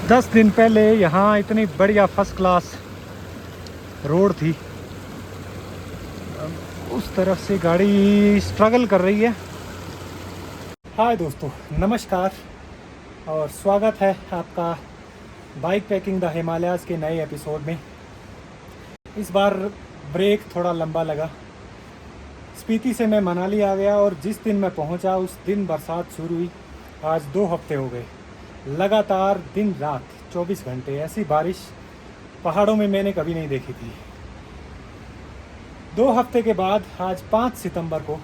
10 दिन पहले यहाँ इतनी बढ़िया फर्स्ट क्लास रोड थी। उस तरफ से गाड़ी स्ट्रगल कर रही है। हाय दोस्तों, नमस्कार और स्वागत है आपका बाइक पैकिंग द हिमालयाज़ के नए एपिसोड में। इस बार ब्रेक थोड़ा लंबा लगा। स्पीति से मैं मनाली आ गया और जिस दिन मैं पहुंचा उस दिन बरसात शुरू हुई। आज 2 हफ्ते हो गए, लगातार दिन रात 24 घंटे ऐसी बारिश पहाड़ों में मैंने कभी नहीं देखी थी। 2 हफ्ते के बाद आज 5 सितंबर को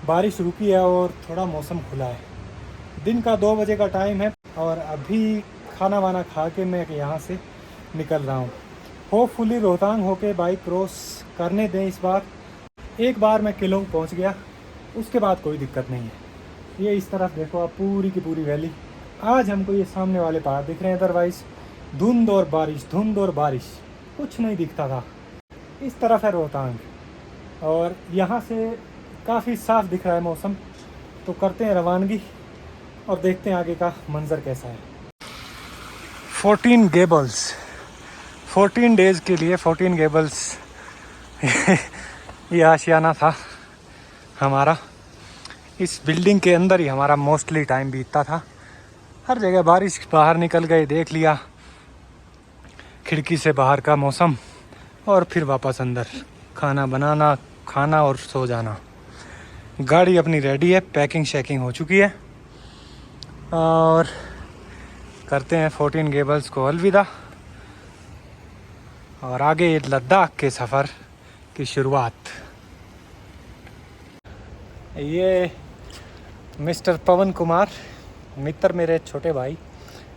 बारिश रुकी है और थोड़ा मौसम खुला है। दिन का 2 बजे का टाइम है और अभी खाना वाना खा के मैं यहाँ से निकल रहा हूँ। होपफुली रोहतांग होके बाइक क्रॉस करने दें इस बार। एक बार मैं किलोंग पहुँच गया, उसके बाद कोई दिक्कत नहीं है। ये इस तरफ देखो आप, पूरी की पूरी वैली। आज हमको ये सामने वाले पहाड़ दिख रहे हैं, अदरवाइज़ धुंध और बारिश कुछ नहीं दिखता था। इस तरफ है रोहतांग और यहाँ से काफ़ी साफ दिख रहा है मौसम। तो करते हैं रवानगी और देखते हैं आगे का मंज़र कैसा है। 14 गेबल्स, 14 डेज़ के लिए 14 गेबल्स ये आशियाना था हमारा। इस बिल्डिंग के अंदर ही हमारा मोस्टली टाइम बीतता था। हर जगह बारिश, बाहर निकल गए, देख लिया खिड़की से बाहर का मौसम और फिर वापस अंदर खाना बनाना, खाना और सो जाना। गाड़ी अपनी रेडी है, पैकिंग शैकिंग हो चुकी है और करते हैं 14 गेबल्स को अलविदा और आगे लद्दाख के सफ़र की शुरुआत। ये मिस्टर पवन कुमार, मित्र, मेरे छोटे भाई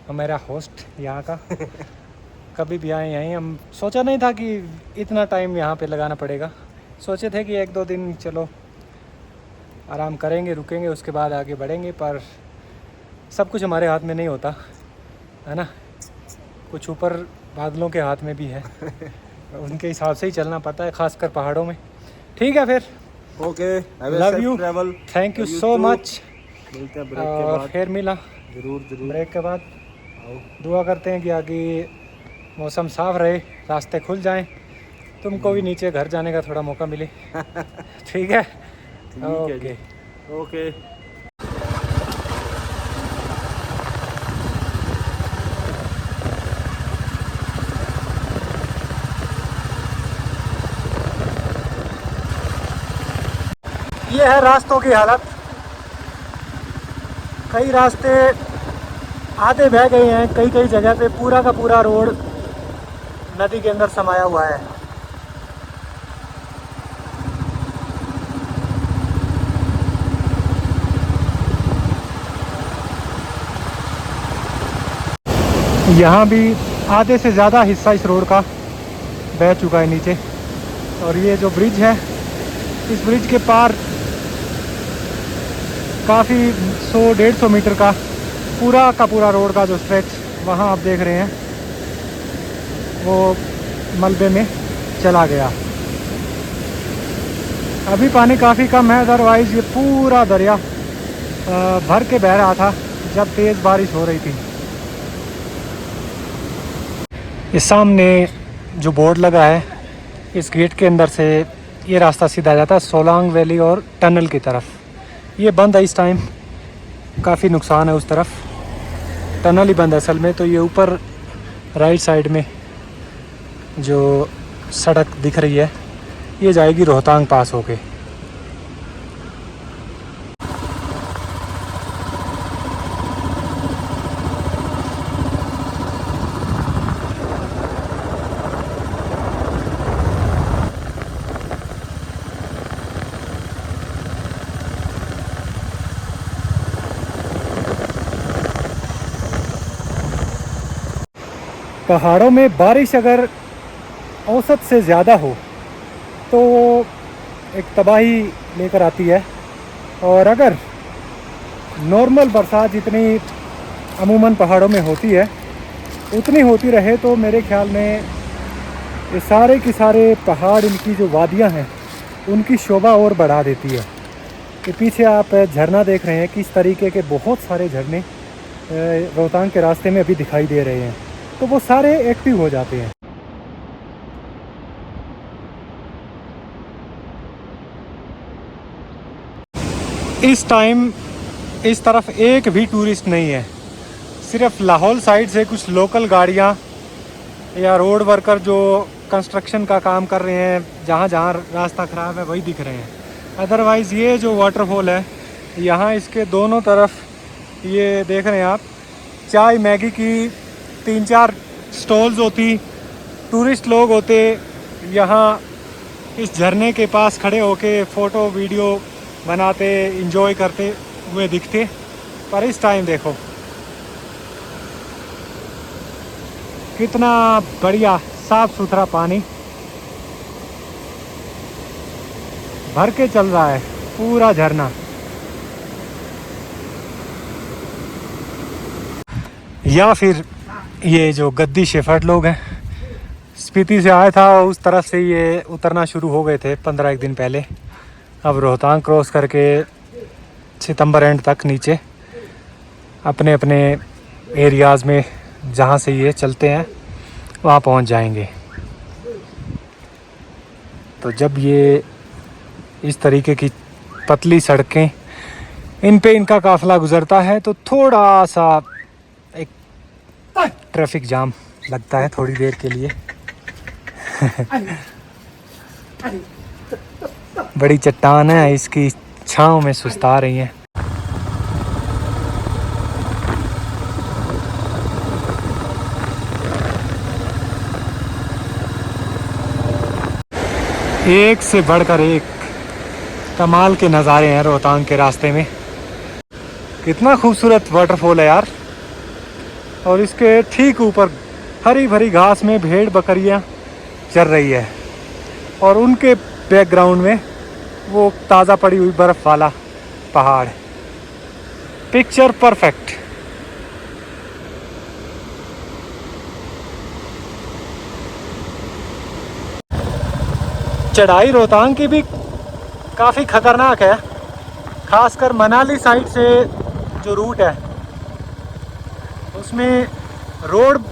और मेरा होस्ट यहाँ का। कभी भी आए यहीं, हम सोचा नहीं था कि इतना टाइम यहाँ पे लगाना पड़ेगा। सोचे थे कि 1-2 दिन चलो आराम करेंगे, रुकेंगे, उसके बाद आगे बढ़ेंगे, पर सब कुछ हमारे हाथ में नहीं होता है ना। कुछ ऊपर बादलों के हाथ में भी है उनके हिसाब से ही चलना पड़ता है, खासकर पहाड़ों में। ठीक है, फिर okay, love you, thank you so much. मिलते हैं ब्रेक के और बाद। फिर मिला जरूर ब्रेक के बाद। दुआ करते हैं कि आगे मौसम साफ रहे, रास्ते खुल जाएं, तुमको भी नीचे घर जाने का थोड़ा मौका मिले। ठीक है, ओके ओके। ये है रास्तों की हालत। कई रास्ते आधे बह गए हैं, कई जगह पे पूरा का पूरा रोड नदी के अंदर समाया हुआ है। यहाँ भी आधे से ज़्यादा हिस्सा इस रोड का बह चुका है नीचे। और ये जो ब्रिज है, इस ब्रिज के पार काफ़ी 100-150 मीटर का पूरा रोड का जो स्ट्रेच वहाँ आप देख रहे हैं वो मलबे में चला गया। अभी पानी काफ़ी कम है, अदरवाइज़ ये पूरा दरिया भर के बह रहा था जब तेज़ बारिश हो रही थी। ये सामने जो बोर्ड लगा है, इस गेट के अंदर से ये रास्ता सीधा जाता है सोलांग वैली और टनल की तरफ। ये बंद है इस टाइम, काफ़ी नुकसान है उस तरफ। टनल ही बंद है असल में। तो ये ऊपर राइट साइड में जो सड़क दिख रही है, ये जाएगी रोहतांग पास होके। पहाड़ों में बारिश अगर औसत से ज़्यादा हो तो एक तबाही लेकर आती है, और अगर नॉर्मल बरसात जितनी अमूमन पहाड़ों में होती है उतनी होती रहे तो मेरे ख्याल में ये सारे के सारे पहाड़, इनकी जो वादियाँ हैं उनकी शोभा और बढ़ा देती है। कि पीछे आप झरना देख रहे हैं, किस तरीके के बहुत सारे झरने रोहतांग के रास्ते में अभी दिखाई दे रहे हैं, तो वो सारे एक्टिव हो जाते हैं। इस टाइम इस तरफ एक भी टूरिस्ट नहीं है, सिर्फ लाहौल साइड से कुछ लोकल गाड़ियाँ या रोड वर्कर जो कंस्ट्रक्शन का काम कर रहे हैं, जहाँ जहाँ रास्ता ख़राब है वही दिख रहे हैं। अदरवाइज़ ये जो वाटरफॉल है यहाँ इसके दोनों तरफ ये देख रहे हैं आप, चाय मैगी की 3-4 स्टॉल्स होती, टूरिस्ट लोग होते यहाँ इस झरने के पास खड़े होके फ़ोटो वीडियो बनाते, इंजॉय करते हुए दिखते। पर इस टाइम देखो कितना बढ़िया साफ़ सुथरा पानी भर के चल रहा है, पूरा झरना। या फिर ये जो गद्दी शेफर्ड लोग हैं, स्पीति से आया था उस तरफ से ये उतरना शुरू हो गए थे 15 दिन पहले। अब रोहतांग क्रॉस करके सितंबर एंड तक नीचे अपने अपने एरियाज़ में जहाँ से ये चलते हैं वहाँ पहुँच जाएंगे। तो जब ये इस तरीके की पतली सड़कें इन पे इनका काफ़िला गुज़रता है तो थोड़ा सा एक ट्रैफिक जाम लगता है थोड़ी देर के लिए। बड़ी चट्टान है, इसकी छांव में सुस्ता रही हैं। एक से बढ़कर एक कमाल के नज़ारे हैं रोहतांग के रास्ते में। कितना खूबसूरत वाटरफॉल है यार। और इसके ठीक ऊपर हरी भरी घास में भेड़ बकरियां चर रही है और उनके बैकग्राउंड में वो ताज़ा पड़ी हुई बर्फ़ वाला पहाड़। Picture perfect. चढ़ाई रोहतांग की भी काफ़ी ख़तरनाक है, ख़ासकर मनाली साइड से जो रूट है उसमें रोड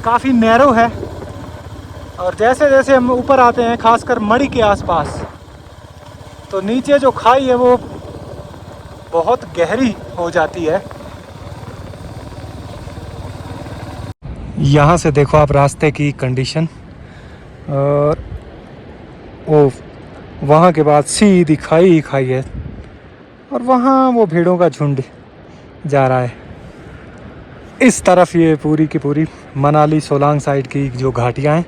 काफ़ी नैरो है। और जैसे जैसे हम ऊपर आते हैं, ख़ासकर मड़ी के आसपास, तो नीचे जो खाई है वो बहुत गहरी हो जाती है। यहाँ से देखो आप रास्ते की कंडीशन, और वो वहाँ के बाद सीधी खाई ही खाई है और वहाँ वो भेड़ों का झुंड जा रहा है। इस तरफ ये पूरी की पूरी मनाली सोलांग साइड की जो घाटियाँ हैं,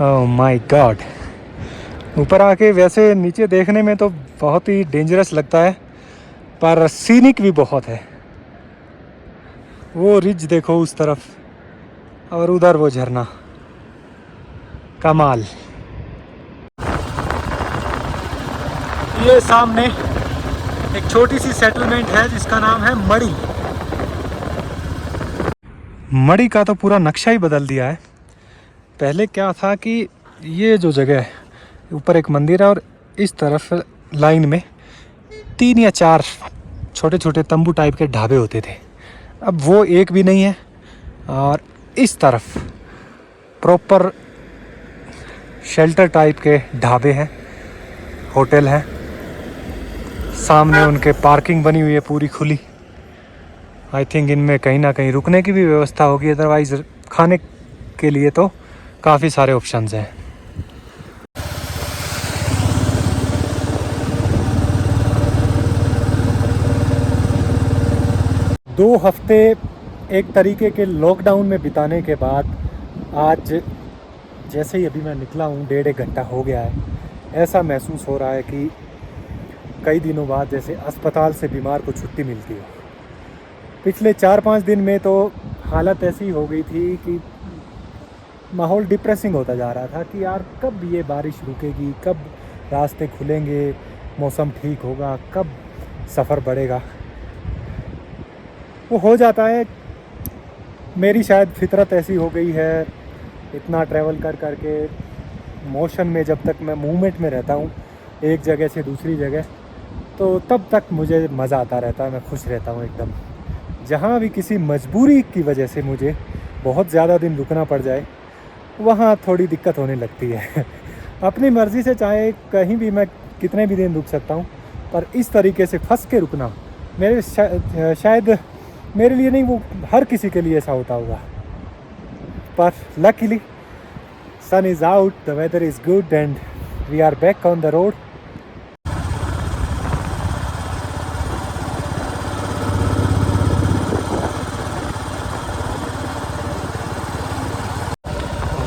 ओह माय गॉड। ऊपर आके वैसे नीचे देखने में तो बहुत ही डेंजरस लगता है, पर सीनिक भी बहुत है। वो रिज देखो उस तरफ और उधर वो झरना, कमाल। ये सामने एक छोटी सी सेटलमेंट है जिसका नाम है मड़ी। मड़ी का तो पूरा नक्शा ही बदल दिया है। पहले क्या था कि ये जो जगह है, ऊपर एक मंदिर है और इस तरफ लाइन में 3 या 4 छोटे छोटे तंबू टाइप के ढाबे होते थे। अब वो एक भी नहीं है और इस तरफ प्रॉपर शेल्टर टाइप के ढाबे हैं, होटल हैं। सामने उनके पार्किंग बनी हुई है पूरी खुली। आई थिंक इनमें कहीं ना कहीं रुकने की भी व्यवस्था होगी, अदरवाइज़ खाने के लिए तो काफ़ी सारे ऑप्शंस हैं। दो हफ्ते एक तरीके के लॉकडाउन में बिताने के बाद आज जैसे ही अभी मैं निकला हूँ, 1.5 घंटा हो गया है, ऐसा महसूस हो रहा है कि कई दिनों बाद जैसे अस्पताल से बीमार को छुट्टी मिलती है। पिछले 4-5 दिन में तो हालत ऐसी हो गई थी कि माहौल डिप्रेसिंग होता जा रहा था कि यार कब ये बारिश रुकेगी, कब रास्ते खुलेंगे, मौसम ठीक होगा, कब सफ़र बढ़ेगा। वो हो जाता है। मेरी शायद फितरत ऐसी हो गई है, इतना ट्रैवल कर करके मोशन में, जब तक मैं मूवमेंट में रहता हूँ एक जगह से दूसरी जगह, तो तब तक मुझे मज़ा आता रहता है, मैं खुश रहता हूँ एकदम। जहाँ भी किसी मजबूरी की वजह से मुझे बहुत ज़्यादा दिन रुकना पड़ जाए, वहाँ थोड़ी दिक्कत होने लगती है। अपनी मर्ज़ी से चाहे कहीं भी मैं कितने भी दिन रुक सकता हूँ, पर इस तरीके से फंस के रुकना मेरे शायद मेरे लिए नहीं, वो हर किसी के लिए ऐसा होता होगा। पर luckily sun is out, the weather is good and we are back on the road.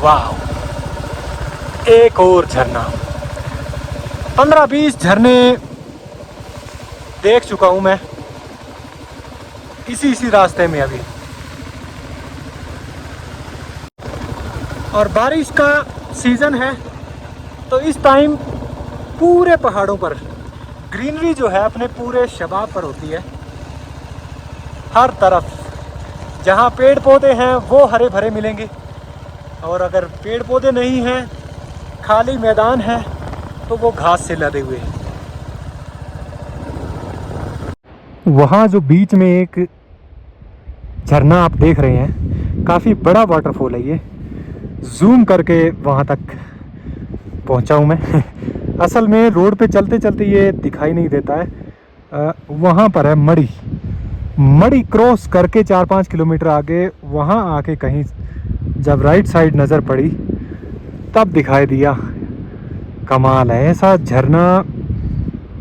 वाह, एक और झरना। 15-20 झरने देख चुका हूं मैं इसी रास्ते में अभी। और बारिश का सीज़न है तो इस टाइम पूरे पहाड़ों पर ग्रीनरी जो है अपने पूरे शबाब पर होती है। हर तरफ जहाँ पेड़ पौधे हैं वो हरे भरे मिलेंगे, और अगर पेड़ पौधे नहीं हैं, खाली मैदान है, तो वो घास से लदे हुए हैं। वहाँ जो बीच में एक झरना आप देख रहे हैं, काफ़ी बड़ा वाटरफॉल है ये। जूम करके वहाँ तक पहुँचा हूँ मैं। असल में रोड पे चलते चलते ये दिखाई नहीं देता है। वहाँ पर है मड़ी क्रॉस करके 4-5 किलोमीटर आगे, वहाँ आके कहीं जब राइट साइड नज़र पड़ी तब दिखाई दिया। कमाल है, ऐसा झरना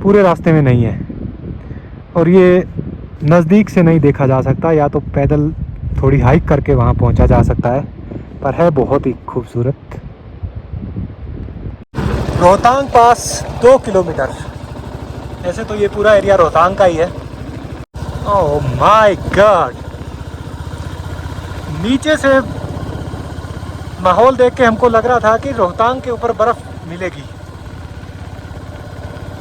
पूरे रास्ते में नहीं है, और ये नज़दीक से नहीं देखा जा सकता, या तो पैदल थोड़ी हाइक करके वहाँ पहुँचा जा सकता है, पर है बहुत ही खूबसूरत। रोहतांग पास 2 किलोमीटर। ऐसे तो ये पूरा एरिया रोहतांग का ही है। ओह माय गॉड, नीचे से माहौल देख के हमको लग रहा था कि रोहतांग के ऊपर बर्फ़ मिलेगी।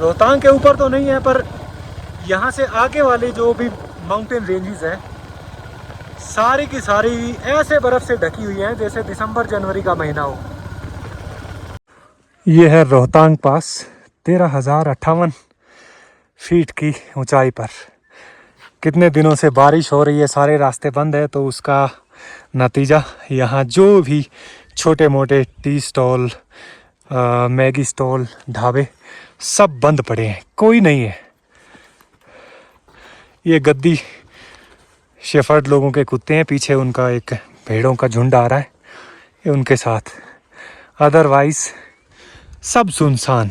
रोहतांग के ऊपर तो नहीं है, पर यहाँ से आगे वाली जो भी माउंटेन रेंजेस हैं, सारी की सारी ऐसे बर्फ़ से ढकी हुई हैं जैसे दिसंबर जनवरी का महीना हो। ये है रोहतांग पास, 13,058 फीट की ऊंचाई पर। कितने दिनों से बारिश हो रही है, सारे रास्ते बंद है, तो उसका नतीजा यहाँ जो भी छोटे मोटे टी स्टॉल, मैगी स्टॉल, ढाबे सब बंद पड़े हैं, कोई नहीं है। ये गद्दी शेफर्ड लोगों के कुत्ते हैं, पीछे उनका एक भेड़ों का झुंड आ रहा है, ये उनके साथ। अदरवाइज सब सुनसान।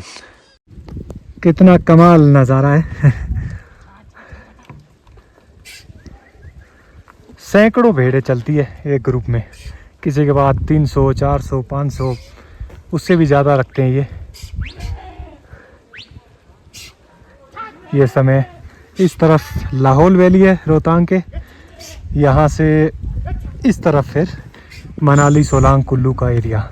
कितना कमाल नज़ारा है। सैकड़ों भेड़ें चलती है एक ग्रुप में, किसी के बाद 300, 400, 500, उससे भी ज़्यादा रखते हैं ये समय। इस तरफ लाहौल वैली है रोहतांग के, यहाँ से इस तरफ फिर मनाली, सोलांग, कुल्लू का एरिया।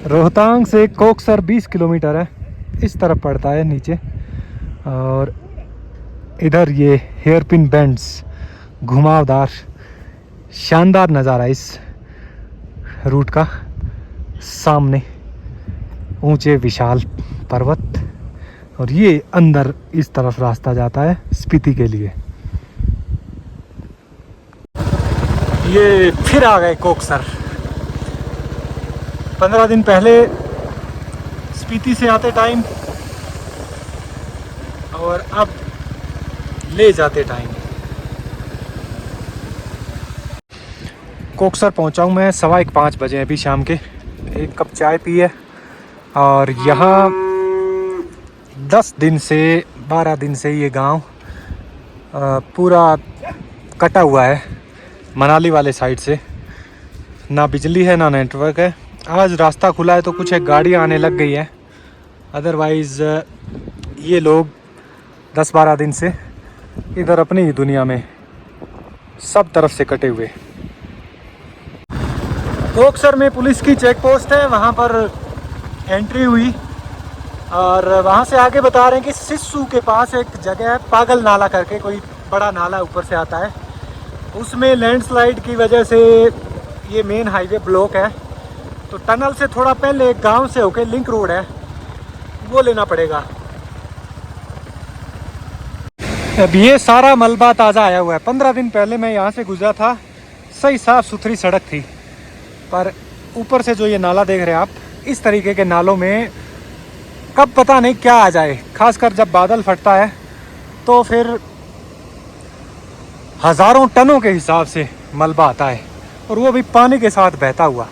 रोहतांग से कोकसर 20 किलोमीटर है, इस तरफ पड़ता है नीचे। और इधर ये हेयरपिन बेंड्स, घुमावदार शानदार नज़ारा इस रूट का। सामने ऊंचे विशाल पर्वत, और ये अंदर इस तरफ रास्ता जाता है स्पीति के लिए। ये फिर आ गए कोकसर। 15 दिन पहले स्पीति से आते टाइम, और अब ले जाते टाइम। कोकसर पहुंचा हूं मैं 1:15 बजे अभी शाम के। एक कप चाय पी है, और यहाँ 10 दिन से 12 दिन से ये गांव पूरा कटा हुआ है मनाली वाले साइड से। ना बिजली है, ना नेटवर्क है। आज रास्ता खुला है तो कुछ एक गाड़ियाँ आने लग गई है, अदरवाइज़ ये लोग 10-12 दिन से इधर अपनी ही दुनिया में सब तरफ से कटे हुए। कोकसर में पुलिस की चेक पोस्ट है, वहाँ पर एंट्री हुई और वहाँ से आगे बता रहे हैं कि सिस्सू के पास एक जगह है पागल नाला करके, कोई बड़ा नाला ऊपर से आता है, उसमें लैंडस्लाइड की वजह से ये मेन हाईवे ब्लॉक है। तो टनल से थोड़ा पहले एक गांव से होके लिंक रोड है, वो लेना पड़ेगा। अब ये सारा मलबा ताज़ा आया हुआ है। 15 दिन पहले मैं यहाँ से गुजरा था, सही साफ़ सुथरी सड़क थी, पर ऊपर से जो ये नाला देख रहे हैं आप, इस तरीके के नालों में कब पता नहीं क्या आ जाए। खासकर जब बादल फटता है तो फिर हज़ारों टनों के हिसाब से मलबा आता है, और वो भी पानी के साथ बहता हुआ।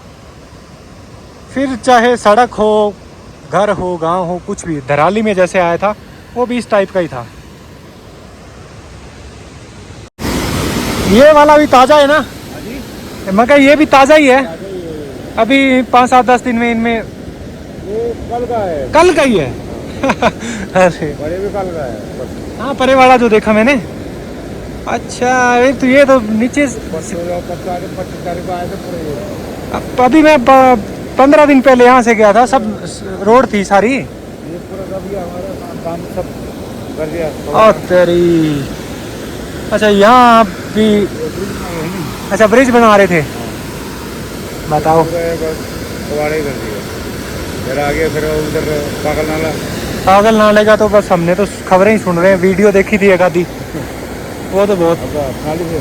फिर चाहे सड़क हो, घर हो, गांव हो, कुछ भी। धराली में जैसे आया था वो भी इस टाइप का ही था। ये वाला भी ताज़ा है ना? मगर ये भी ताज़ा ही है, अभी 5-7-10 दिन में इनमें। ये कल का है। कल का ही है? अरे बड़े भी कल का है। हाँ, परे वाला जो देखा मैंने। अच्छा, तो ये तो नीचे अभी मैं 15 दिन पहले यहाँ से गया था, सब रोड थी सारी। ये पूरा हमारा काम सब कर दिया। और तेरी, अच्छा यहाँ भी, अच्छा ब्रिज बना रहे थे, बताओ। कबाड़े कर दिया, फिर आगे फिर उधर पागल नाले का तो बस हमने तो खबरें ही सुन रहे हैं, वीडियो देखी थी एक आधी, वो तो बहुत मनाली से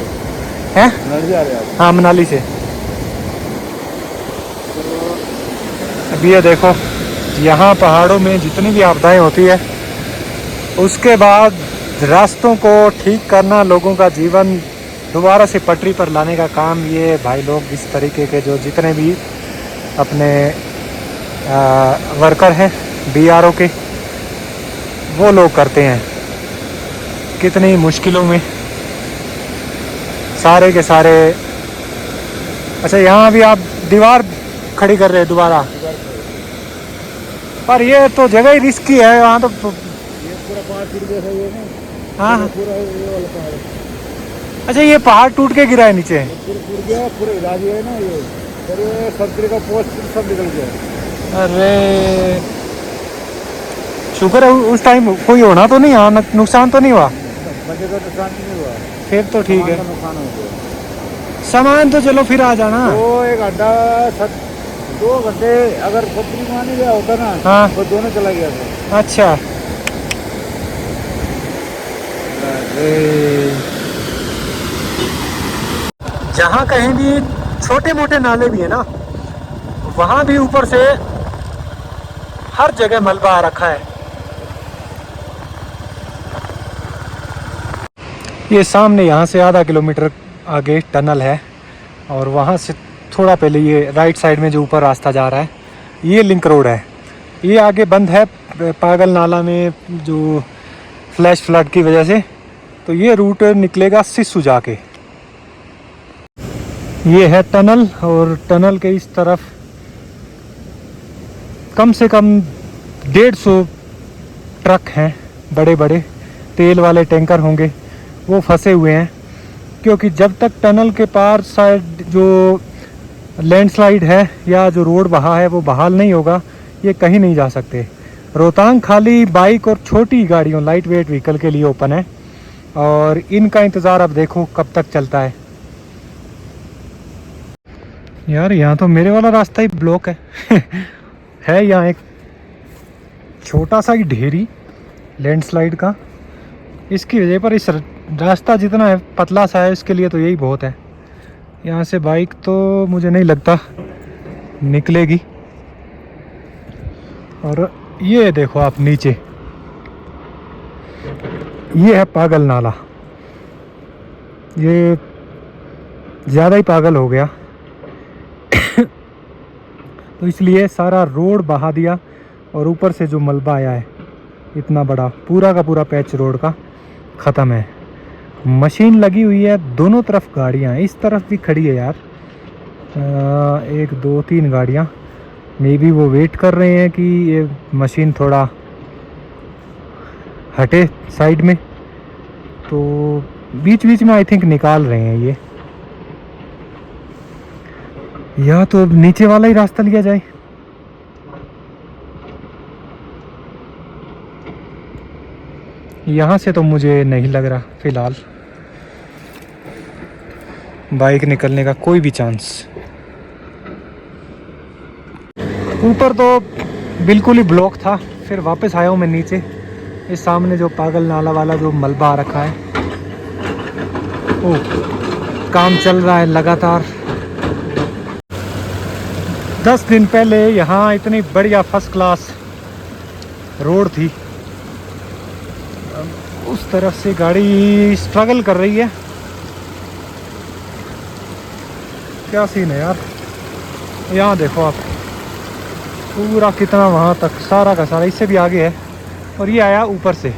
है। मनाली आ रहे हैं। हाँ, मनाली से। अभी ये देखो, यहाँ पहाड़ों में जितनी भी आपदाएं होती है, उसके बाद रास्तों को ठीक करना, लोगों का जीवन दोबारा से पटरी पर लाने का काम ये भाई लोग इस तरीके के जो जितने भी अपने वर्कर हैं BRO के, वो लोग करते हैं। कितनी मुश्किलों में सारे के सारे। अच्छा, यहाँ भी आप दीवार खड़ी कर रहे हैं दोबारा, पर ये तो जगह ही रिस्की है यहाँ तो। ये पूरा पहाड़ टूट गया था ये ना। हाँ, पूरा ये वाला पहाड़। अच्छा ये पहाड़ टूट के गिरा है नीचे? पूरा टूट गया, पूरा हिला दिया है ना ये, और ये संतरे का पोस्ट सब निकल गया। अरे शुक्र है उस टाइम कोई होना तो नहीं, हाँ नुकसान तो नहीं हुआ। बच्चे का नुकसान नहीं हुआ, फिर तो ठीक है। नुकसान हो गया। सामान तो चलो फिर आ जाना। तो 1 घंटा 2 घंटे अगर पत्री माने गया होता ना, हाँ, तो दोनों चला गया था। अच्छा। अरे जहाँ कहीं भी छोटे मोटे नाले भी है ना, वहाँ भी ऊपर से हर जगह मलबा आ रखा है। ये सामने यहाँ से आधा किलोमीटर आगे टनल है, और वहाँ से थोड़ा पहले ये राइट साइड में जो ऊपर रास्ता जा रहा है, ये लिंक रोड है। ये आगे बंद है पागल नाला में जो फ्लैश फ्लड की वजह से, तो ये रूट निकलेगा सिस्सू जाके। ये है टनल, और टनल के इस तरफ कम से कम 150 ट्रक हैं, बड़े बड़े तेल वाले टैंकर होंगे, वो फंसे हुए हैं। क्योंकि जब तक टनल के पार साइड जो लैंडस्लाइड है या जो रोड बहा है वो बहाल नहीं होगा, ये कहीं नहीं जा सकते। रोहतांग खाली बाइक और छोटी गाड़ियों, लाइट वेट व्हीकल के लिए ओपन है, और इनका इंतज़ार अब देखो कब तक चलता है। यार यहाँ तो मेरे वाला रास्ता ही ब्लॉक है। है यहाँ एक छोटा सा ही ढेरी लैंडस्लाइड का, इसकी वजह पर इस रास्ता जितना है पतला सा है, इसके लिए तो यही बहुत है। यहाँ से बाइक तो मुझे नहीं लगता निकलेगी। और ये देखो आप नीचे, ये है पागल नाला। ये ज़्यादा ही पागल हो गया। तो इसलिए सारा रोड बहा दिया, और ऊपर से जो मलबा आया है इतना बड़ा, पूरा का पूरा पैच रोड का ख़त्म है। मशीन लगी हुई है, दोनों तरफ गाड़ियाँ हैं, इस तरफ भी खड़ी है यार 1 2 3 गाड़ियाँ। मे बी वो वेट कर रहे हैं कि ये मशीन थोड़ा हटे साइड में, तो बीच बीच में आई थिंक निकाल रहे हैं ये। या तो अब नीचे वाला ही रास्ता लिया जाए। यहाँ से तो मुझे नहीं लग रहा फ़िलहाल बाइक निकलने का कोई भी चांस। ऊपर तो बिल्कुल ही ब्लॉक था, फिर वापस आया हूँ मैं नीचे। इस सामने जो पागल नाला वाला जो मलबा आ रखा है, ओह काम चल रहा है लगातार। 10 दिन पहले यहाँ इतनी बढ़िया फर्स्ट क्लास रोड थी, उस तरफ से गाड़ी स्ट्रगल कर रही है। क्या सीन है यार, यहाँ देखो आप, पूरा कितना वहाँ तक सारा का सारा, इससे भी आगे है, और ये आया ऊपर से।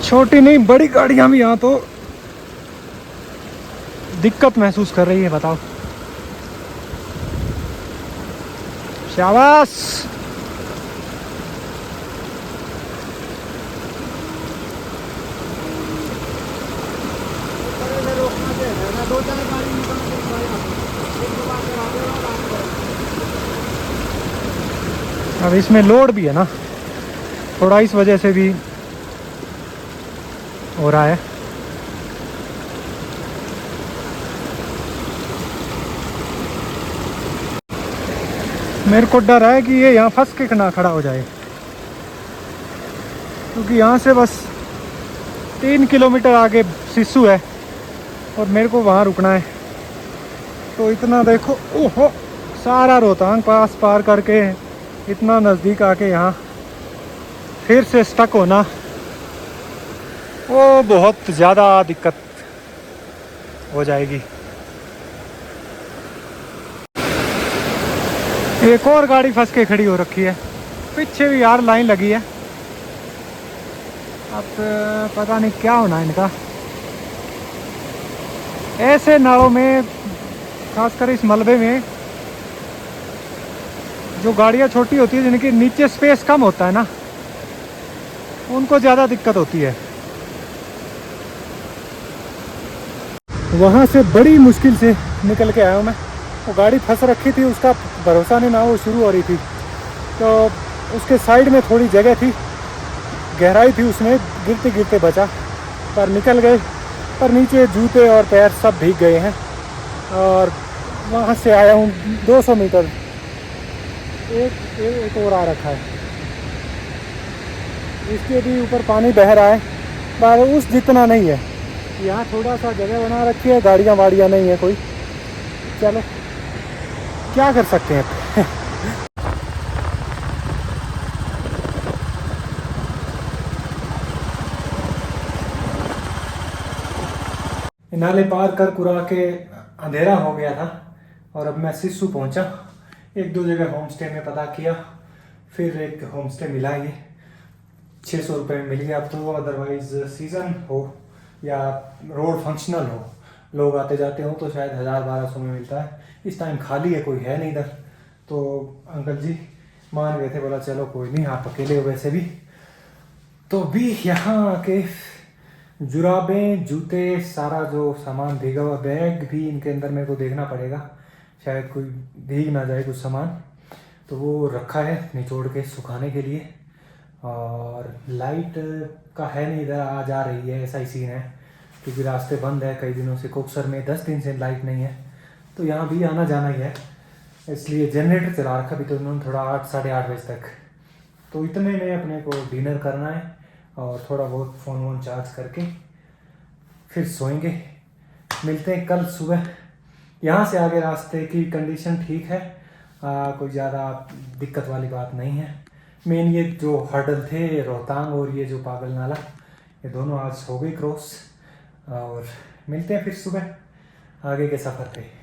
छोटी नहीं बड़ी गाड़ियाँ भी यहाँ तो दिक्कत महसूस कर रही है, बताओ। शाबाश। अब इसमें लोड भी है ना थोड़ा, इस वजह से भी हो रहा है। मेरे को डर है कि ये यहाँ फंस के ना खड़ा हो जाए, क्योंकि यहाँ से बस 3 किलोमीटर आगे सिस्सू है और मेरे को वहाँ रुकना है। तो इतना देखो, ओहो सारा रोहतांग पास पार करके इतना नज़दीक आके यहाँ फिर से स्टक होना, वो बहुत ज़्यादा दिक्कत हो जाएगी। एक और गाड़ी फंस के खड़ी हो रखी है, पीछे भी यार लाइन लगी है। अब पता नहीं क्या होना इनका। ऐसे नालों में, खासकर इस मलबे में, जो गाड़ियाँ छोटी होती है जिनके नीचे स्पेस कम होता है ना, उनको ज़्यादा दिक्कत होती है। वहाँ से बड़ी मुश्किल से निकल के आया हूँ मैं। वो गाड़ी फंस रखी थी, उसका भरोसा नहीं ना, वो शुरू हो रही थी तो उसके साइड में थोड़ी जगह थी, गहराई थी, उसमें गिरते गिरते बचा, पर निकल गए। पर नीचे जूते और पैर सब भीग गए हैं। और वहाँ से आया हूँ 200 मीटर, एक और आ रखा है, इसके भी ऊपर पानी बह रहा है, पर उस जितना नहीं है। यहाँ थोड़ा सा जगह बना रखी है, गाड़ियाँ वाड़ियाँ नहीं है कोई। चलो क्या कर सकते हैं। नाले पार कर कुरा के अंधेरा हो गया था और अब मैं सिस्सू पहुंचा। 1-2 जगह होम स्टे में पता किया, फिर एक होम स्टे मिला, ये 600 रुपये में मिल गया। अब तो अदरवाइज़ सीज़न हो या रोड फंक्शनल हो, लोग आते जाते हो, तो शायद 1000-1200 में मिलता है। इस टाइम खाली है, कोई है नहीं इधर। तो अंकल जी मान गए थे, बोला चलो कोई नहीं, आप अकेले हो वैसे भी। तो भी यहाँ आके जुराबें, जूते, सारा जो सामान भीगा हुआ, बैग भी इनके अंदर मेरे को देखना पड़ेगा, शायद कोई भीग ना जाए कुछ सामान, तो वो रखा है निचोड़ के सुखाने के लिए। और लाइट का है नहीं इधर, आ जा रही है, ऐसा ही सीन है, क्योंकि रास्ते बंद है कई दिनों से। कोकसर में 10 दिन से लाइट नहीं है, तो यहाँ भी आना जाना ही है, इसलिए जनरेटर चला रखा भी, तो उन्होंने थोड़ा 8-8:30 बजे तक। तो इतने में अपने को डिनर करना है और थोड़ा बहुत फ़ोन वोन चार्ज करके फिर सोएंगे। मिलते हैं कल सुबह। यहाँ से आगे रास्ते की कंडीशन ठीक है, कोई ज़्यादा दिक्कत वाली बात नहीं है। मेन ये जो हर्डल थे रोहतांग और ये जो पागल नाला, ये दोनों आज हो गई क्रॉस। और मिलते हैं फिर सुबह आगे के सफ़र पे।